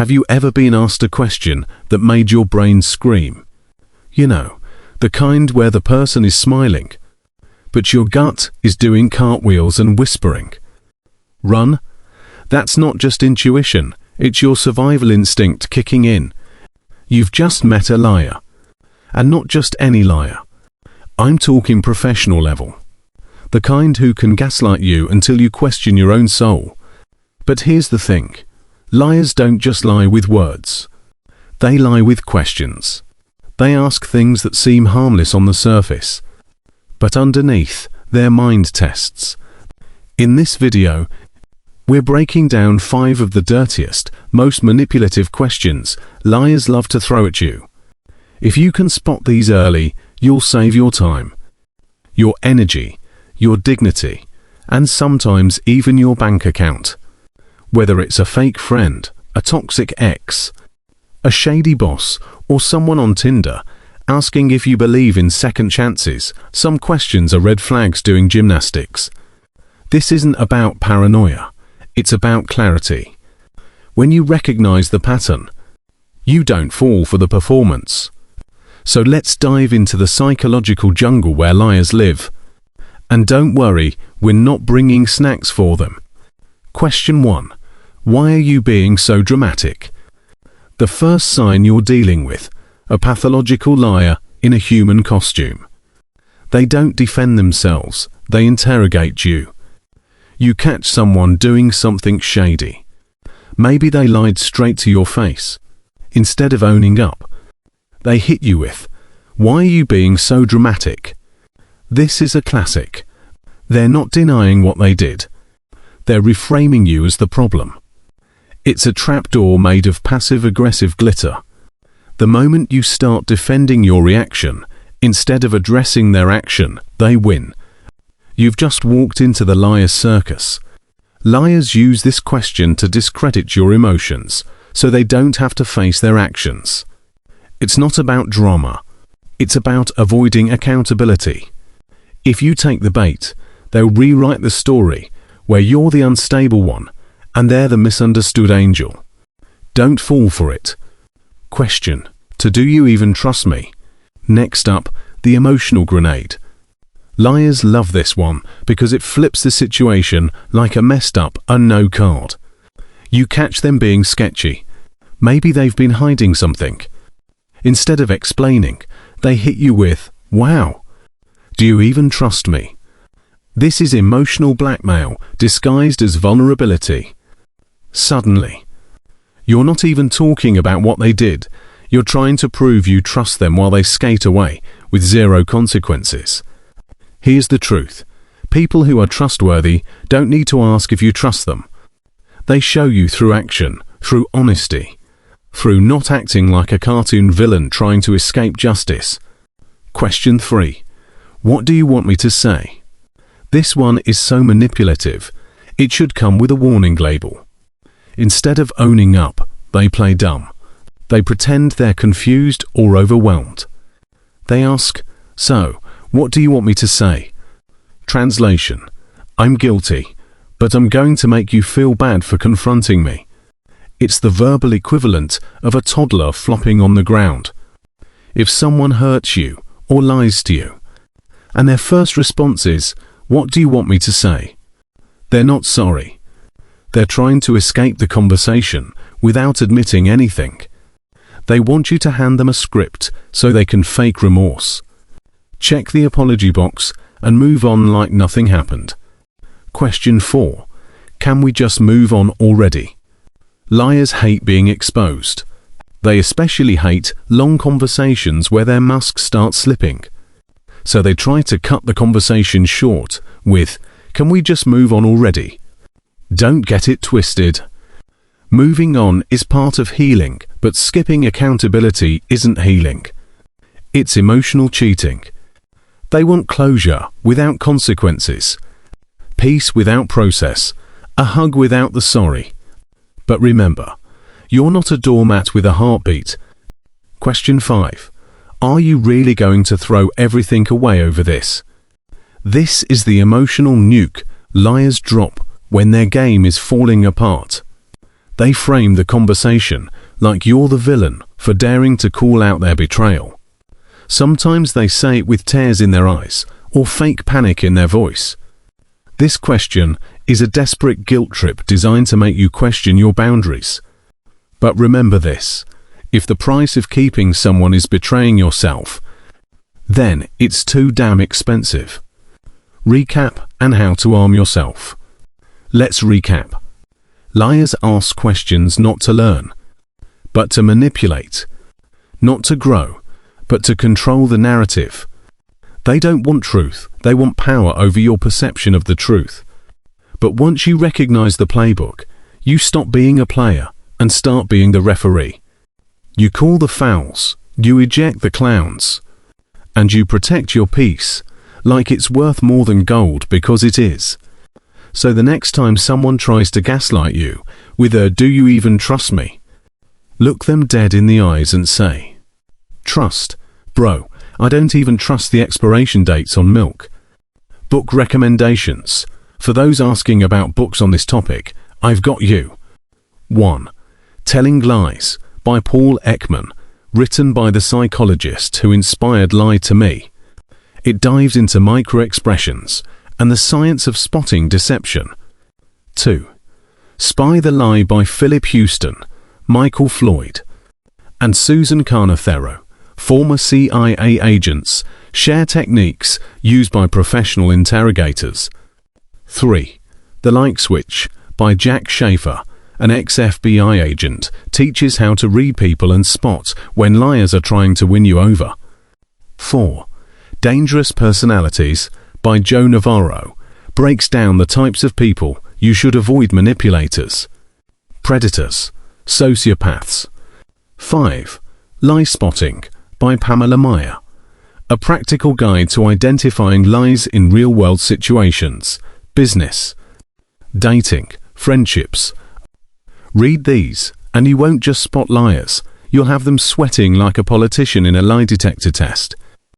Have you ever been asked a question that made your brain scream? You know, the kind where the person is smiling, but your gut is doing cartwheels and whispering. Run? That's not just intuition, it's your survival instinct kicking in. You've just met a liar. And not just any liar. I'm talking professional level. The kind who can gaslight you until you question your own soul. But here's the thing. Liars don't just lie with words. They lie with questions. They ask things that seem harmless on the surface. But underneath, they're mind tests. In this video, we're breaking down 5 of the dirtiest, most manipulative questions liars love to throw at you. If you can spot these early, you'll save your time, your energy, your dignity, and sometimes even your bank account. Whether it's a fake friend, a toxic ex, a shady boss, or someone on Tinder asking if you believe in second chances, some questions are red flags doing gymnastics. This isn't about paranoia, it's about clarity. When you recognize the pattern, you don't fall for the performance. So let's dive into the psychological jungle where liars live. And don't worry, we're not bringing snacks for them. Question 1. Why are you being so dramatic? The first sign you're dealing with a pathological liar in a human costume. They don't defend themselves, they interrogate you. You catch someone doing something shady. Maybe they lied straight to your face. Instead of owning up, they hit you with, "Why are you being so dramatic?" This is a classic. They're not denying what they did. They're reframing you as the problem. It's a trapdoor made of passive-aggressive glitter. The moment you start defending your reaction, instead of addressing their action, they win. You've just walked into the liar's circus. Liars use this question to discredit your emotions, so they don't have to face their actions. It's not about drama. It's about avoiding accountability. If you take the bait, they'll rewrite the story where you're the unstable one and they're the misunderstood angel. Don't fall for it. Question: do you even trust me? Next up, the emotional grenade. Liars love this one because it flips the situation like a messed up unknown card. You catch them being sketchy. Maybe they've been hiding something. Instead of explaining, they hit you with, "Wow, do you even trust me?" This is emotional blackmail disguised as vulnerability. Suddenly, you're not even talking about what they did. You're trying to prove you trust them while they skate away with zero consequences. Here's the truth. People who are trustworthy don't need to ask if you trust them. They show you through action, through honesty, through not acting like a cartoon villain trying to escape justice. Question 3. What do you want me to say? This one is so manipulative, it should come with a warning label. Instead of owning up, they play dumb. They pretend they're confused or overwhelmed. They ask, "So, what do you want me to say?" Translation: I'm guilty, but I'm going to make you feel bad for confronting me. It's the verbal equivalent of a toddler flopping on the ground. If someone hurts you or lies to you, and their first response is, "What do you want me to say?" they're not sorry. They're trying to escape the conversation without admitting anything. They want you to hand them a script so they can fake remorse. Check the apology box and move on like nothing happened. Question 4. Can we just move on already? Liars hate being exposed. They especially hate long conversations where their masks start slipping. So they try to cut the conversation short with, "Can we just move on already?" Don't get it twisted. Moving on is part of healing, but skipping accountability isn't healing. It's emotional cheating. They want closure without consequences, peace without process, a hug without the sorry. But remember, you're not a doormat with a heartbeat. Question 5. Are you really going to throw everything away over this? This is the emotional nuke liars drop when their game is falling apart. They frame the conversation like you're the villain for daring to call out their betrayal. Sometimes they say it with tears in their eyes or fake panic in their voice. This question is a desperate guilt trip designed to make you question your boundaries. But remember this: if the price of keeping someone is betraying yourself, then it's too damn expensive. Recap and how to arm yourself. Let's recap. Liars ask questions not to learn, but to manipulate. Not to grow, but to control the narrative. They don't want truth, they want power over your perception of the truth. But once you recognize the playbook, you stop being a player and start being the referee. You call the fouls, you eject the clowns, and you protect your peace like it's worth more than gold, because it is. So the next time someone tries to gaslight you with a "do you even trust me?" look them dead in the eyes and say, "Trust? Bro, I don't even trust the expiration dates on milk." Book recommendations. For those asking about books on this topic, I've got you. 1. Telling Lies by Paul Ekman, written by the psychologist who inspired Lie to Me. It dives into micro-expressions and the science of spotting deception. 2. Spy the Lie by Philip Houston, Michael Floyd, and Susan Carnathero, former CIA agents, share techniques used by professional interrogators. 3. The Like Switch by Jack Schaefer, an ex-FBI agent, teaches how to read people and spot when liars are trying to win you over. 4. Dangerous Personalities by Joe Navarro breaks down the types of people you should avoid: manipulators, predators, sociopaths. 5. Lie Spotting by Pamela Meyer, a practical guide to identifying lies in real-world situations, business, dating, friendships. Read these, and you won't just spot liars, you'll have them sweating like a politician in a lie detector test.